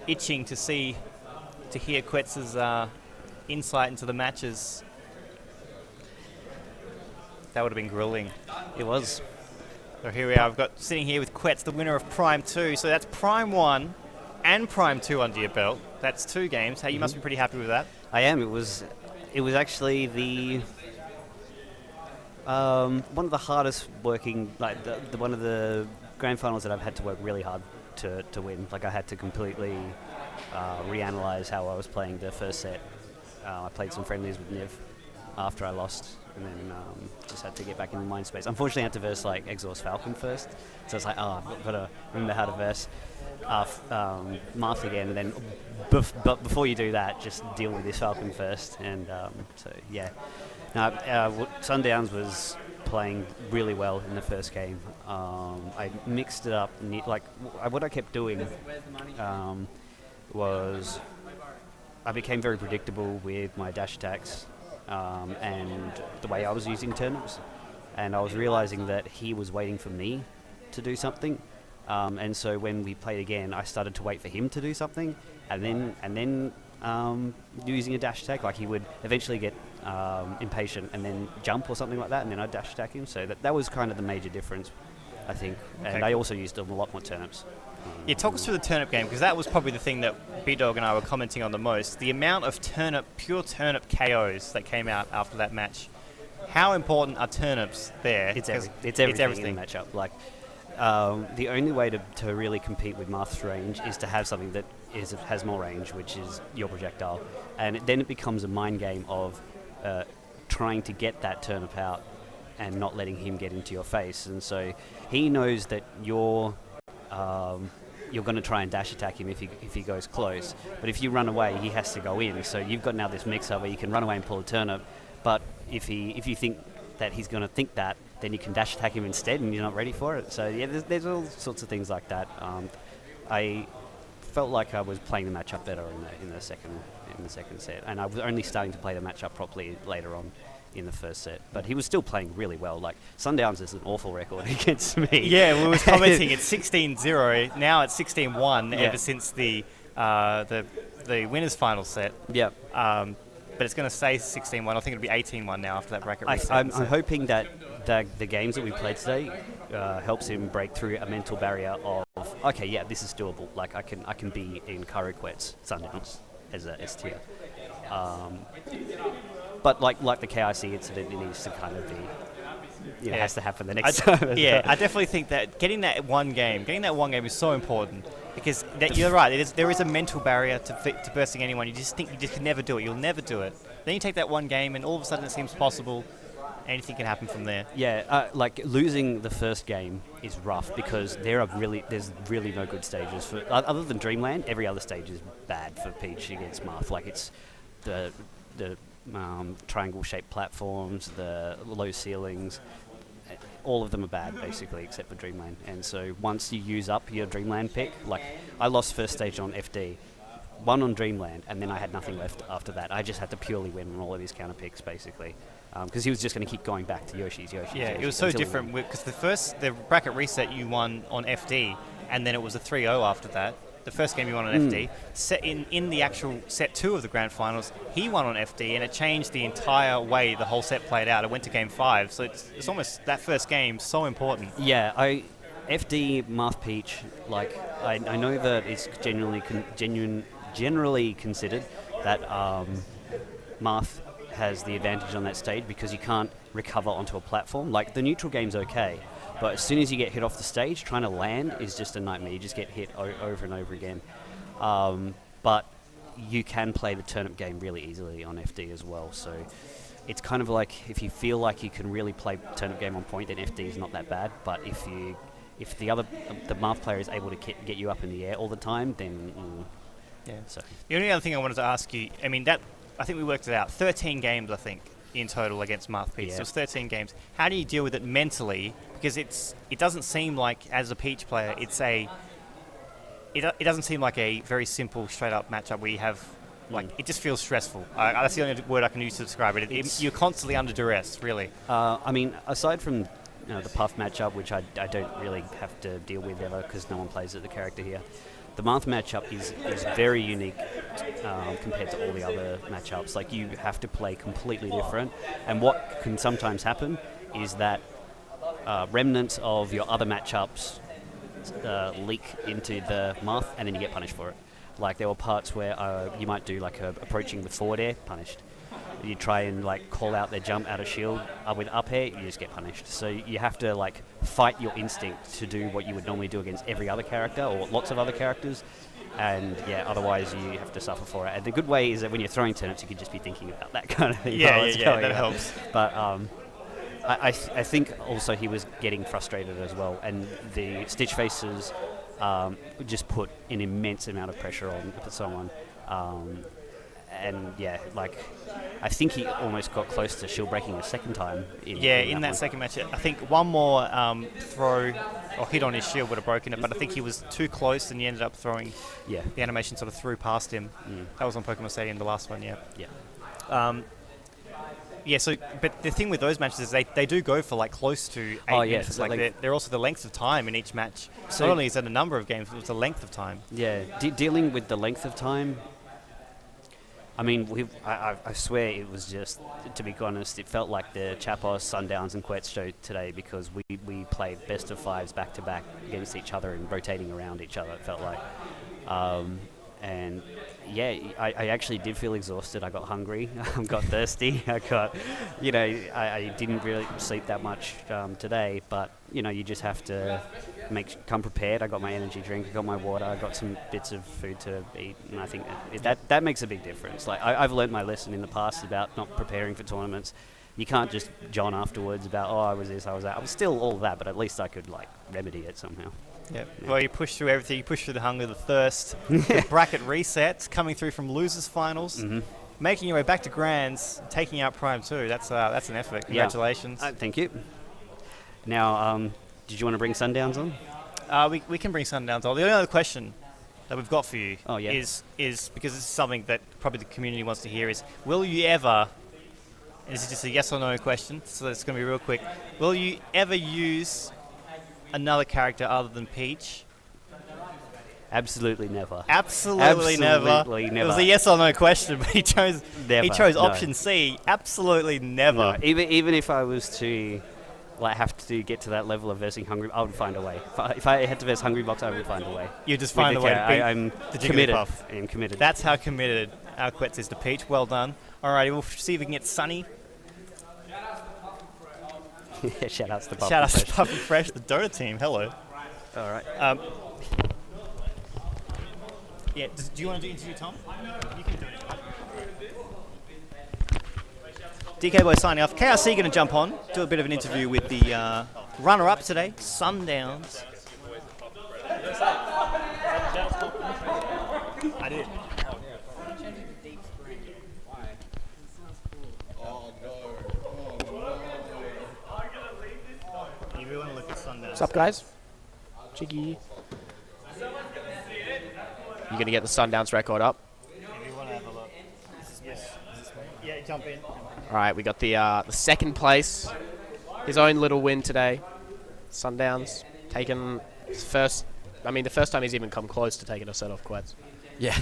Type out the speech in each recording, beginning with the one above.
itching to hear Quetz's insight into the matches. That would have been grueling. It was. So here we are. I've got sitting here with Quetz, the winner of Prime 2. So that's Prime 1 and Prime 2 under your belt. That's 2 games. Hey, you must be pretty happy with that. I am. It was actually the one of the hardest working, like one of the grand finals that I've had to work really hard to win. Like I had to completely reanalyze how I was playing the first set. I played some friendlies with Niv after I lost, and then just had to get back in the mind space. Unfortunately, I had to verse like Exhaust Falcon first, so it's like, I've got to remember how to verse Marth again, and then but before you do that, just deal with this Falcon first. And so yeah, Sundowns was playing really well in the first game. I mixed it up. What I kept doing was I became very predictable with my dash attacks and the way I was using turnips, and I was realizing that he was waiting for me to do something, and so when we played again, I started to wait for him to do something, and then using a dash attack, like he would eventually get impatient and then jump or something like that, and then I'd dash attack him. So that was kind of the major difference, I think. Okay. And I also used a lot more turnips. Yeah, talk us through the turnip game, because that was probably the thing that B-Dog and I were commenting on the most. The amount of pure turnip KOs that came out after that match. How important are turnips there? It's everything in the matchup. Like, the only way to really compete with Marth's range is to have something that has more range, which is your projectile. And then it becomes a mind game of trying to get that turnip out and not letting him get into your face. And so he knows that you're going to try and dash attack him if he goes close. But if you run away, he has to go in. So you've got now this mix-up where you can run away and pull a turnip. But if you think that he's going to think that, then you can dash attack him instead, and you're not ready for it. So yeah, there's all sorts of things like that. I felt like I was playing the matchup better in the second set, and I was only starting to play the matchup properly later on in the first set. But he was still playing really well. Like, Sundowns is an awful record against me. Yeah, we were commenting it's 16-0. Now it's 16-1 ever since the winners final set. Yeah. But it's going to stay 16-1. I think it'll be 18-1 now after that bracket reset. I'm hoping that the games that we played today helps him break through a mental barrier of, okay, yeah, this is doable. Like, I can be in Quetz Sundowns as a S tier. But like the KIC incident, it needs to kind of be, has to happen the next time. Yeah, I definitely think that getting that one game is so important, because you're right. There is a mental barrier to bursting anyone. You just think you just can never do it. You'll never do it. Then you take that one game, and all of a sudden it seems possible. Anything can happen from there. Yeah, like losing the first game is rough, because there's really no good stages other than Dreamland. Every other stage is bad for Peach against Marth. Like, it's the triangle-shaped platforms, the low ceilings. All of them are bad, basically, except for Dreamland. And so once you use up your Dreamland pick, like, I lost first stage on FD, won on Dreamland, and then I had nothing left after that. I just had to purely win on all of his counter picks, basically, because he was just going to keep going back to Yoshi's. Yeah, it was so different, because the bracket reset you won on FD, and then it was a 3-0 after that. The first game you won on FD. In the actual set 2 of the grand finals, he won on FD, and it changed the entire way the whole set played out. It went to game 5, so it's almost that first game so important. Yeah, FD Marth Peach, like, I know that it's generally considered that Marth has the advantage on that stage because you can't recover onto a platform. Like, the neutral game's okay, but as soon as you get hit off the stage, trying to land is just a nightmare. You just get hit over and over again. But you can play the turnip game really easily on FD as well. So it's kind of like, if you feel like you can really play turnip game on point, then FD is not that bad. But if the Marth player is able to get you up in the air all the time, then yeah. So the only other thing I wanted to ask you, I think we worked it out. 13 games, I think, in total against Marth Peach. Yeah. So it was 13 games. How do you deal with it mentally? Because it doesn't seem like, as a Peach player, it doesn't seem like a very simple, straight-up matchup where you have, it just feels stressful. That's the only word I can use to describe it. You're constantly under duress, really. Aside from the Puff matchup, which I don't really have to deal with ever because no one plays at the character here, the Marth matchup is very unique compared to all the other matchups. Like, you have to play completely different, and what can sometimes happen is that remnants of your other matchups leak into the Marth, and then you get punished for it. Like, there were parts where you might do like approaching with forward air, punished. You try and like call out their jump out of shield with up air, you just get punished. So you have to like fight your instinct to do what you would normally do against every other character or lots of other characters, and yeah, otherwise you have to suffer for it. And the good way is that when you're throwing turnips, you can just be thinking about that kind of thing. Yeah, that helps. But I think also he was getting frustrated as well, and the Stitch Faces just put an immense amount of pressure on someone. And yeah, like, I think he almost got close to shield breaking a second time. In that second match, I think one more throw or hit on his shield would have broken it, but I think he was too close and he ended up throwing the animation sort of through past him. That was on Pokemon Stadium, the last one, but the thing with those matches is they do go for like close to 8 minutes. So like they're also the length of time in each match. So not only is it a number of games, but it's the length of time. Yeah, dealing with the length of time, I mean, I swear it was just, to be honest, it felt like the Chapos, Sundowns and Quetz show today, because we played best of fives back to back against each other and rotating around each other, it felt like. And yeah, I actually did feel exhausted. I got hungry, got thirsty. I didn't really sleep that much today, but you just have to come prepared. I got my energy drink, I got my water, I got some bits of food to eat, and I think that makes a big difference. Like, I've learned my lesson in the past about not preparing for tournaments. You can't just John afterwards about, I was this, I was that. I was still all that, but at least I could like remedy it somehow. Yeah. Well, you push through everything. You push through the hunger, the thirst, the bracket resets, coming through from losers finals, making your way back to grands, taking out Prime 2. That's an effort. Congratulations. Thank you. Now, did you want to bring Sundowns on? We can bring Sundowns on. The only other question that we've got for you is because this is something that probably the community wants to hear is, will you ever, and this is just a yes or no question, so it's going to be real quick, will you ever use another character other than Peach? Absolutely never. Absolutely never. It was a yes or no question, but he chose option C. Absolutely never. No. Even if I was to have to get to that level of versing Hungry, I would find a way. If I had to verse Hungry Box, I would find a way. You just find a way. I'm committed. I am committed. That's how committed our Quetz is to Peach. Well done. Alrighty, we'll see if we can get Sunny. Shout out to the Puff and Fresh, the Dota team. Hello. All right. Do you want to interview Tom? You can do it. DK Boy signing off. KRC going to jump on, do a bit of an interview with the runner-up today, Sundowns. I did. What's up, guys? Jiggy. You gonna get the Sundowns record up? If you want to have a look. Yeah, jump in. All right, we got the second place. His own little win today. Sundowns taking first. I mean, the first time he's even come close to taking a set off Quetz. Yeah.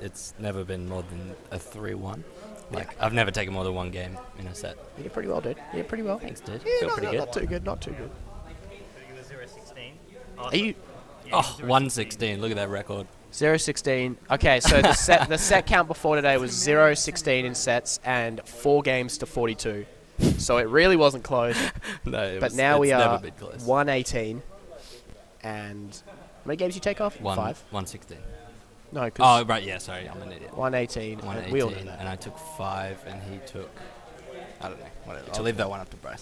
It's never been more than a 3-1. I've never taken more than one game in a set. You did pretty well, dude. You did pretty well. Thanks, dude. Yeah, Feel pretty good. Not too good. Not too good. You were 0-16. Are you? 1-16. Look at that record. 0-16. Okay, so the set count before today was 0-16 in sets and 4 games to 42. So it really wasn't close. No, now we are been close. 1-18. And how many games you take off? 5? 1-16. No. Oh, right, yeah, sorry, I'm an idiot. 1-18. 1-18, we all know that. and I took 5, and he took, I don't know, whatever. I'll leave that one up to Bryce.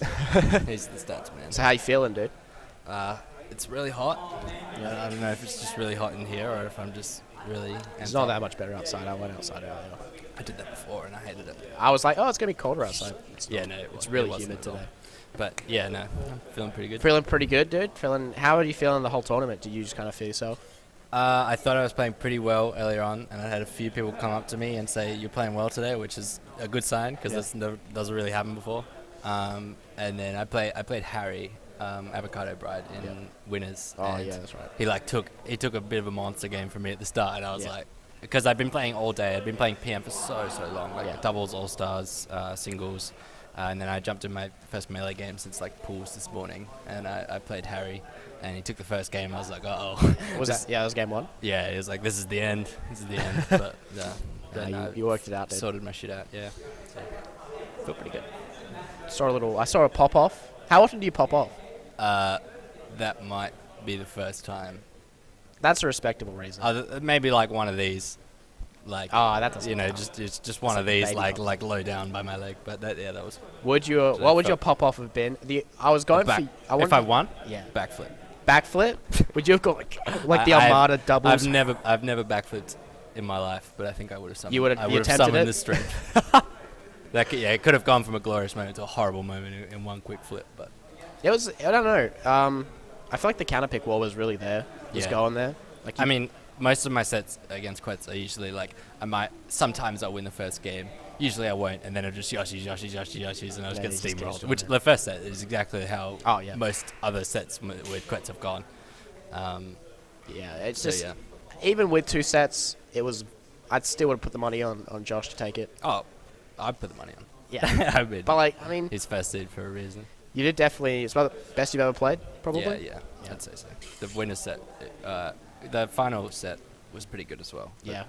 He's the stats man. So how you feeling, dude? It's really hot. I don't know if it's just really hot in here or if I'm just really... It's not that much better outside. I went outside earlier. I did that before and I hated it. I was like, it's going to be colder outside. It's really humid today. But yeah, no, I'm feeling pretty good. Feeling pretty good, dude? How are you feeling the whole tournament? Did you just kind of feel yourself? I thought I was playing pretty well earlier on, and I had a few people come up to me and say, you're playing well today, which is a good sign because this doesn't really happen before. And then I played Harry, Avocado Bride in winners. Oh, and yeah, that's right. he took a bit of a monster game from me at the start, and I was Yeah. like, because I've been playing all day. I've been playing PM for so long, like Yeah. doubles, all stars, singles, and then I jumped in my first melee game since like pools this morning, and I played Harry, and he took the first game. I was like, oh, Was that? Yeah, that was game 1. yeah, it was like, this is the end. This is the end. But then You worked it out, dude. sorted my shit out. Yeah, so felt pretty good. I saw a pop off. How often do you pop off? That might be the first time. That's a respectable reason. Maybe like one of these, like that doesn't count. just one It's of like a these, baby like pop. low down by my leg. But that was What that would your felt- pop off have been? I was going back, for. if I won, Yeah. backflip. Backflip? Would you have got like the I've- Armada doubles? I've never backflipped in my life, but I think I would have summoned. You would've- I you would have attempted summoned it? the strength. It could have gone from a glorious moment to a horrible moment in one quick flip. But It was. I don't know. I feel like the counter pick wall was really there. Was Yeah. going there. Like I mean, most of my sets against Quets are usually like sometimes I'll win the first game. Usually I won't, and then I'll just Yoshis, and I'll just Yeah, get he just keeps steamrolled. doing Which it. the first set is exactly how Oh, yeah. most other sets with Quets have gone. yeah, it's So, just yeah. even with 2 sets, it was. I'd still would have put the money on Josh to take it. Oh, I'd put the money on. Yeah. I mean, But like, I mean, he's first seed for a reason. you did definitely. It's about the best you've ever played, probably. Yeah, I'd say so. The winner set, the final set was pretty good as well. But Yeah.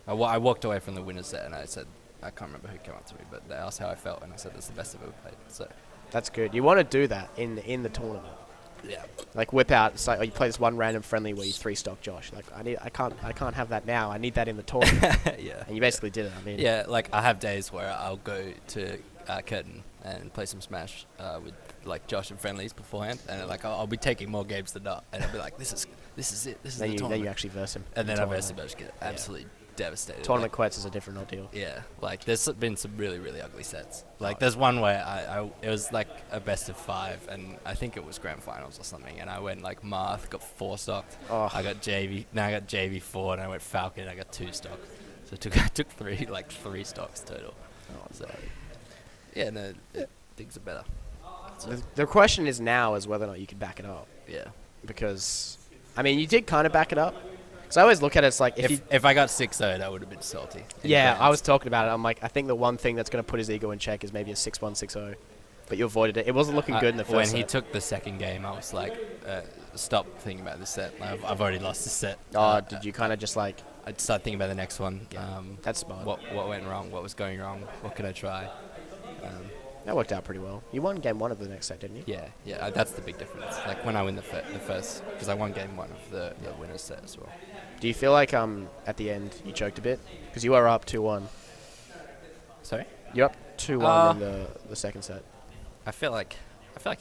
I walked away from the winner set and I said, I can't remember who came up to me, but they asked how I felt, and I said, it's the best I've ever played. So, That's good. You want to do that in the tournament. yeah. Like whip out. It's like you play this one random friendly where you 3-stock Josh. Like I can't have that now. I need that in the tournament. Yeah. And you basically did it. I mean. Yeah, like I have days where I'll go to Curtin and play some Smash with like Josh and friendlies beforehand, and like I'll be taking more games than not, and I'll be like, this is it, this is Then the you tournament. actually verse him. And in then the I verse him, tournament. I just get absolutely devastated. Tournament Like, quets is a different ordeal. yeah, like there's been some really ugly sets. Like there's one where it was like a best of 5, and I think it was grand finals or something, and I went like Marth, got 4 stocked. Oh. I got JV 4, and I went Falcon, I got 2 stocked. So I took 3 stocks total. So yeah, no, things are better. So, The question is now is whether or not you can back it up, yeah. because I mean you did kind of back it up. Because I always look at it as like If I got 6-0, that would have been salty. in yeah, advance. I was talking about it. I'm like, I think the one thing that's going to put his ego in check is maybe a 6-1, 6-0. But you avoided it. It wasn't looking good in the first When set. he took the second game, I was like, stop thinking about this set. I've already lost this set. Did you kind of just like... I'd start thinking about the next one. Yeah, that's smart. What went wrong? What was going wrong? What could I try? That worked out pretty well. You won game 1 of the next set, didn't you? Yeah, that's the big difference. Like when I win the first, because I won game 1 of the winner's set as well. Do you feel like at the end you choked a bit? Because you were up 2-1. Sorry? You're up 2-1 in the second set. I feel like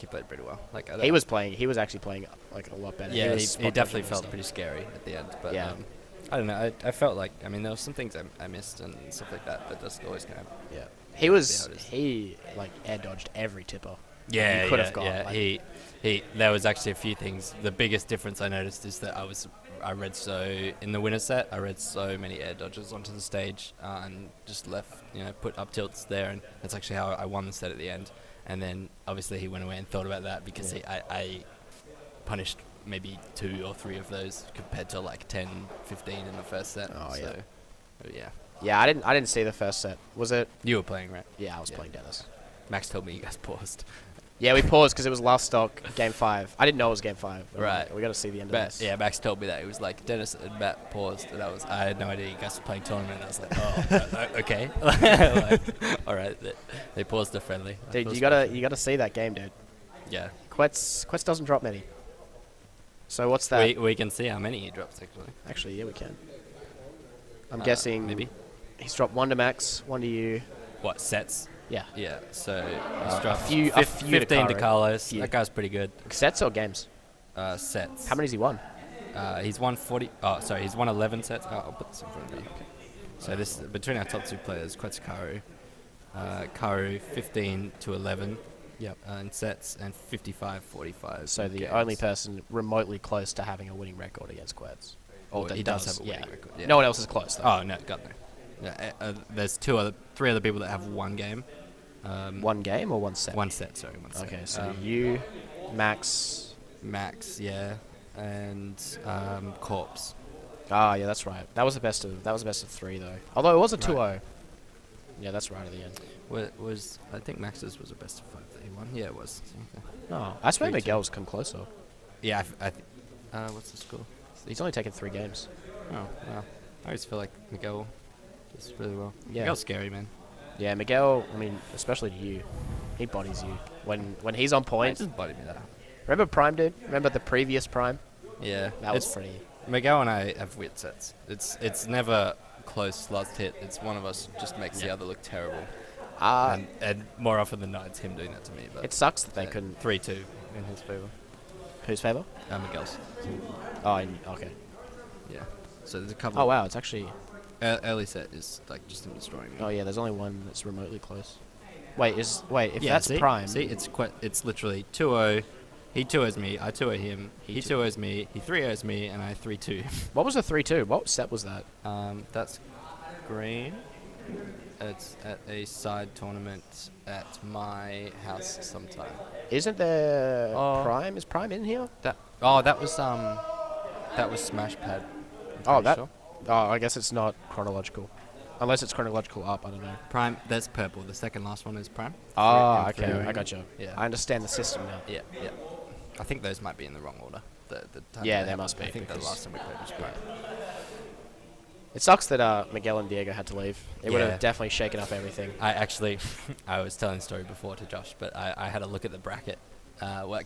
he played pretty well. Like He was actually playing like a lot better. Yeah, was he spot definitely dodging and felt stuff. pretty scary at the end. But Yeah. I don't know. I felt like, I mean, there was some things I missed and stuff like that, but that's always kind of... Yeah. how it is. He like air dodged every tipper. Yeah, you could have got. yeah. Like, He. There was actually a few things. The biggest difference I noticed is that I read in the winner set. I read so many air dodges onto the stage and just left, put up tilts there, and that's actually how I won the set at the end. And then obviously he went away and thought about that because I punished maybe 2 or 3 of those compared to like 10, 15 in the first set. Oh, so, yeah. yeah. Yeah, I didn't see the first set. Was it? You were playing, right? Yeah, I was Yeah. playing Dennis. Max told me you guys paused. Yeah, we paused because it was last stock, game 5. I didn't know it was game 5. Right. We got to see the end of But this. yeah, Max told me that. It was like Dennis and Matt paused, and I had no idea you guys were playing tournament. And I was like, oh, okay. Like, all right, they paused the friendly. I Dude, feel you special. gotta see that game, dude. Yeah. Quetz doesn't drop many. So what's that? We can see how many he drops actually. Actually, yeah, we can. I'm guessing maybe. he's dropped 1 to Max, 1 to you. What sets? Yeah. Yeah. So he's dropped few to 15 to Karo. Carlos. Few. That guy's pretty good. Sets or games? Sets. How many's he won? He's won 40. Oh, sorry. He's won 11 sets. Oh, I'll put this in front of me. So this between our top 2 players, Quetz Karu. Karu 15 to 11. Yep. In sets and 55-45. So the games. only person remotely close to having a winning record against Quetz. Oh, that he does have a winning record. Yeah. No one else is close, though. Oh no, God no. Yeah, there's 3 other people that have 1 game. 1 game or 1 set? 1 set, sorry, 1 set. Okay, so you Max. yeah, and Corpse. Ah, yeah, that's right. That was the best of 3 though. Although it was a 2-0. Right. Yeah, that's right at the end. I think Max's was a best of 5 that he won. Yeah, it was. No, I swear 3-2. Miguel's come closer. Yeah, what's the score? He's only taken 3 games. Oh, wow. I always feel like Miguel does really well. Yeah. Miguel's scary, man. Yeah, Miguel. I mean, especially to you, he bodies you when he's on He point. just bodied me that. Remember Prime, dude? Remember the previous Prime? Yeah, That was pretty. Miguel and I have weird sets. It's never close last hit. It's one of us just makes the other look terrible. And more often than not, it's him doing that to me. But It sucks that they couldn't. 3-2 in his favor. Whose favor? Miguel's. Oh, okay. Yeah. So there's a couple. Oh wow, it's actually. Early set is like just him destroying me. Oh yeah, there's only one that's remotely close. Wait, if Yeah, that's see? Prime. See, it's literally 2-0. He 2-0s me, I 2-0 him. He 2-0s me, he 3-0s me, and I 3-2. What was the 3-2? What set was that? That's green. It's at a side tournament at my house sometime. Isn't there Oh. Prime? Is Prime in here? That was Smash Pad. I'm Oh, pretty that. sure. Oh, I guess it's not chronological, unless it's chronological up. I don't know. Prime. That's purple. The second last one is Prime. Ah, And okay, three- I gotcha. Yeah. I understand the system now. Yeah. I think those might be in the wrong order. The time Yeah, they they happened. must be, I think the because- last time we played was Prime. It sucks that Miguel and Diego had to leave. It would Yeah. have definitely shaken up everything. I actually, I was telling the story before to Josh, but I had a look at the bracket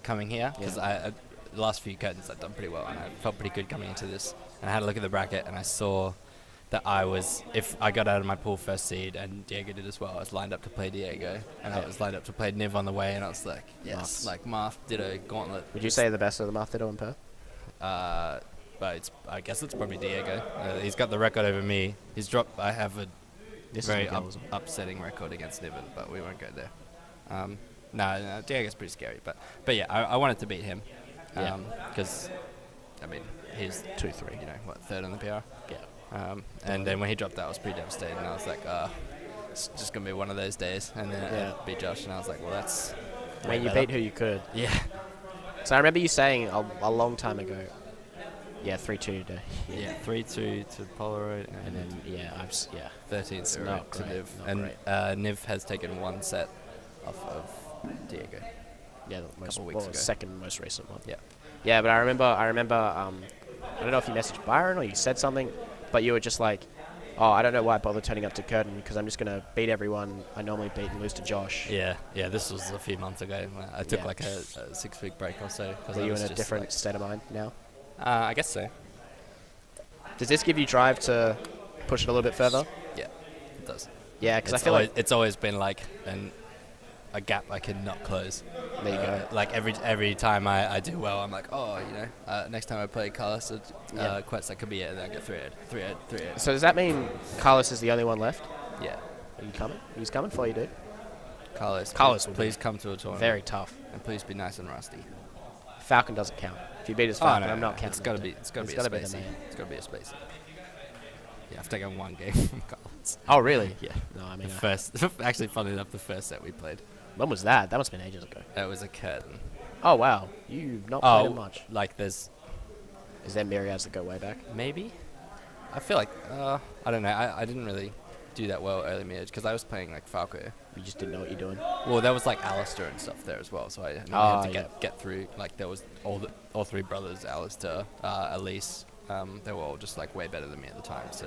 coming here because the last few curtains I'd done pretty well and I felt pretty good coming into this. And I had a look at the bracket and I saw that if I got out of my pool first seed and Diego did as well, I was lined up to play Diego and I was lined up to play Niv on the way and I was like, yes, Nice. like Marth did a gauntlet. Would you say the best of the Marthido in Perth? But I guess it's probably Diego. He's got the record over me. He's dropped. I have a This very is Miguel's. upsetting record against Niven, but we won't go there. No, Diego's pretty scary, but yeah, I wanted to beat him Yeah. because I mean he's 2-3. you know what, third on the PR. Yeah. And then when he dropped that, I was pretty devastated, and I was like, it's just gonna be one of those days. And then I beat Josh, and I was like, well, that's. I way mean, you better. beat who you could. Yeah. So I remember you saying a long time ago. Yeah, 3-2 to. Yeah, 3-2 to Polaroid, And then yeah, 13 It's to not great, Niv, not and great. Niv has taken one set off of Diego. yeah, the most couple weeks ago. second most recent one. Yeah. Yeah, but I remember. I don't know if you messaged Byron or you said something, but you were just like, "Oh, I don't know why I bother turning up to Curtin because I'm just gonna beat everyone I normally beat and lose to Josh." Yeah. This was a few months ago. I took Yeah. like a 6-week break or so. Are you in a different state of mind now? I guess so. Does this give you drive to push it a little bit further? Yeah, it does. Yeah, because I It's feel like it's always been like a gap I cannot close. there you go. Like every time I do well, I'm like, oh, next time I play Carlos Quetz, that could be it, and then I get 3-8. So does that mean Carlos is the only one left? Yeah. Are you coming? He's coming for you, dude. Carlos, Carlos will please come to a tournament. Very tough. And please be nice and rusty. Falcon doesn't count. If you beat his Oh, Falcon, no, I'm not counting. It's gotta that, be. dude. It's gotta be gotta a the spacey. man. It's gotta be a spacey. Yeah, I've taken one game from Carlos. Oh, really? Yeah. No, I mean, The first, actually, funny enough, the first set we played, when was that? That must have been ages ago. that was a curtain. Oh, wow. You've not played him much. like there's Is there myriads that go way back? maybe. I feel like I don't know. I didn't really do that well early mid because I was playing like Falco. You just didn't know what you're doing? Well, there was like Alistair and stuff there as well, so I had to get through. Like there was all three brothers, Alistair, Elise. They were all just like way better than me at the time. So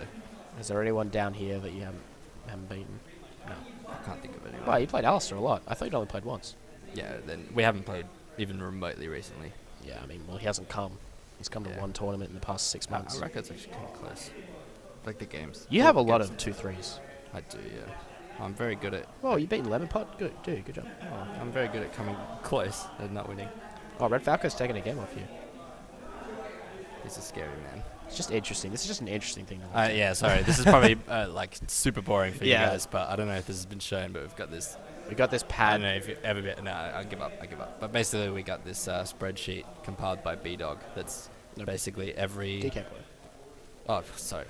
Is there anyone down here that you haven't beaten? No. I can't think of anyone. Wow, you played Alistair a lot. I thought you'd only played once. Yeah, then we haven't played even remotely recently. Yeah, I mean, well, he hasn't come. He's come to one tournament in the past 6 months. Our record's actually kind of close. Like the games. You have a Games. lot of 2-3s. I do, yeah. I'm very good at. Oh, you beaten Lemon Pot? Good, dude. Good job. I'm very good at coming close and not winning. Oh, Red Falco's taking a game off you. He's a scary man. It's just interesting. This is just an interesting thing to watch. Yeah, sorry. This is probably like super boring for Yeah. you guys, but I don't know if this has been shown. But we've got this. We got this I pad. don't know if you've ever been. No, I give up. But basically, we got this spreadsheet compiled by B-Dog. That's basically every. DK boy. Oh, sorry,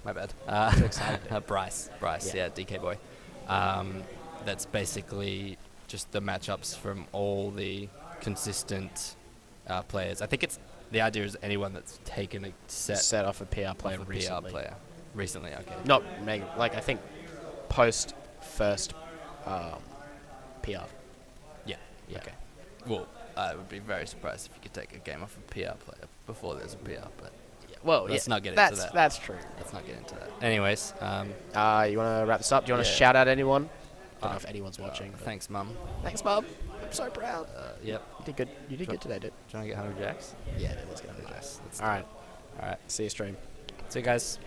my bad. Too excited. Bryce, yeah, DK boy. That's basically just the matchups from all the consistent players. I think it's the idea is anyone that's taken a set off a PR player off a recently. PR player recently. Okay. Not mega, like I think post first PR. Yeah. Yeah. Okay. Well, I would be very surprised if you could take a game off a PR player before there's a PR, but Well, let's not get into that's that. That's true. Let's not get into that. Anyways, You want to wrap this up? Do you want to shout out anyone? I don't know if anyone's watching. but- thanks, Mum. Thanks, Mum. I'm so proud. Yep. You did good. You did good today, dude. Trying to get 100 jacks. Yeah, dude, let's get on the Nice. Let's All do right. it. All right. See you stream. See you guys.